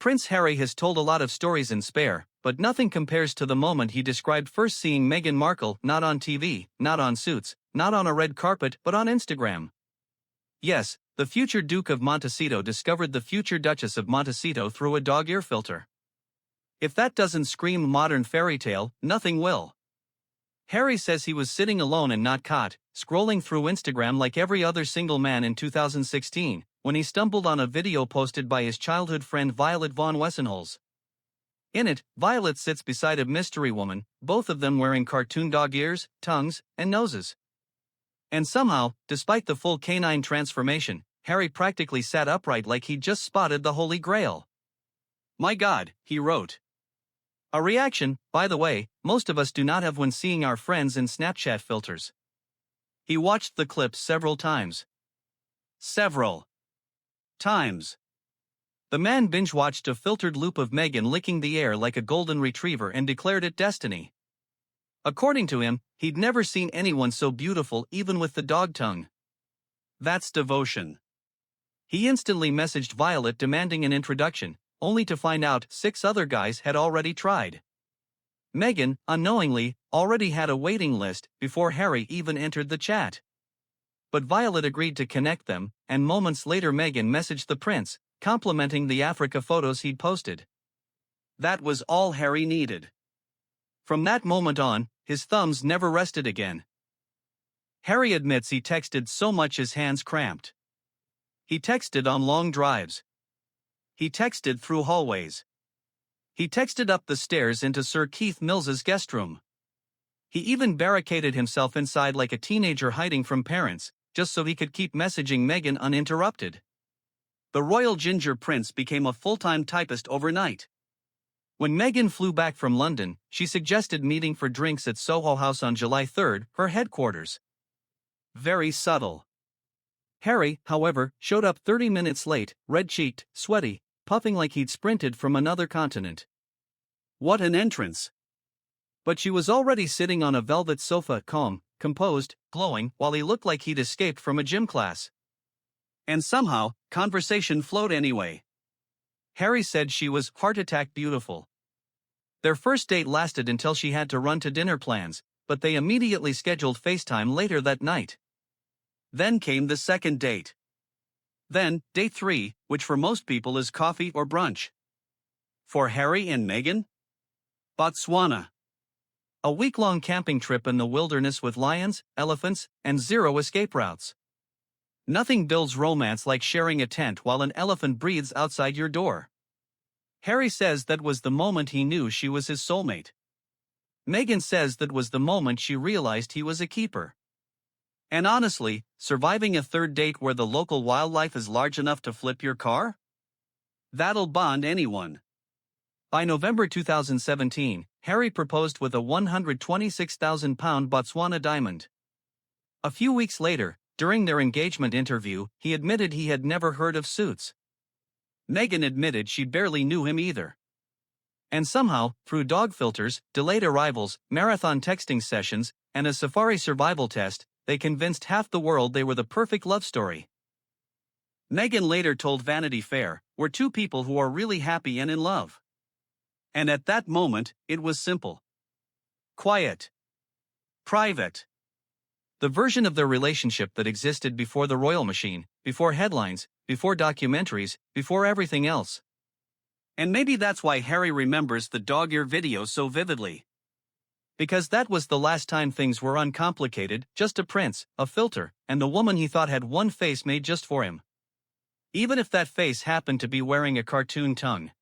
Prince Harry has told a lot of stories in spare, but nothing compares to the moment he described first seeing Meghan Markle, not on TV, not on Suits, not on a red carpet, but on Instagram. Yes, the future Duke of Montecito discovered the future Duchess of Montecito through a dog ear filter. If that doesn't scream modern fairy tale, nothing will. Harry says he was sitting alone and not caught, scrolling through Instagram like every other single man in 2016, when he stumbled on a video posted by his childhood friend Violet von Wessenholz. In it, Violet sits beside a mystery woman, both of them wearing cartoon dog ears, tongues, and noses. And somehow, despite the full canine transformation, Harry practically sat upright like he'd just spotted the Holy Grail. "My God," he wrote. A reaction, by the way, most of us do not have when seeing our friends in Snapchat filters. He watched the clip several times. Several times. The man binge-watched a filtered loop of Meghan licking the air like a golden retriever and declared it destiny. According to him, he'd never seen anyone so beautiful even with the dog tongue. That's devotion. He instantly messaged Violet demanding an introduction, only to find out 6 other guys had already tried. Meghan, unknowingly, already had a waiting list before Harry even entered the chat. But Violet agreed to connect them, and moments later Meghan messaged the prince, complimenting the Africa photos he'd posted. That was all Harry needed. From that moment on, his thumbs never rested again. Harry admits he texted so much his hands cramped. He texted on long drives. He texted through hallways. He texted up the stairs into Sir Keith Mills's guest room. He even barricaded himself inside like a teenager hiding from parents, just so he could keep messaging Meghan uninterrupted. The royal ginger prince became a full-time typist overnight. When Meghan flew back from London, she suggested meeting for drinks at Soho House on July 3, her headquarters. Very subtle. Harry, however, showed up 30 minutes late, red-cheeked, sweaty, puffing like he'd sprinted from another continent. What an entrance! But she was already sitting on a velvet sofa, calm, composed, glowing, while he looked like he'd escaped from a gym class. And somehow, conversation flowed anyway. Harry said she was heart-attack beautiful. Their first date lasted until she had to run to dinner plans, but they immediately scheduled FaceTime later that night. Then came the second date. Then, date 3, which for most people is coffee or brunch. For Harry and Meghan? Botswana. A week-long camping trip in the wilderness with lions, elephants, and 0 escape routes. Nothing builds romance like sharing a tent while an elephant breathes outside your door. Harry says that was the moment he knew she was his soulmate. Meghan says that was the moment she realized he was a keeper. And honestly, surviving a third date where the local wildlife is large enough to flip your car? That'll bond anyone. By November 2017, Harry proposed with a £126,000 Botswana diamond. A few weeks later, during their engagement interview, he admitted he had never heard of Suits. Meghan admitted she barely knew him either. And somehow, through dog filters, delayed arrivals, marathon texting sessions, and a safari survival test, they convinced half the world they were the perfect love story. Meghan later told Vanity Fair, "We're two people who are really happy and in love." And at that moment, it was simple. Quiet. Private. The version of their relationship that existed before the royal machine, before headlines, before documentaries, before everything else. And maybe that's why Harry remembers the dog ear video so vividly. Because that was the last time things were uncomplicated, just a prince, a filter, and the woman he thought had one face made just for him. Even if that face happened to be wearing a cartoon tongue.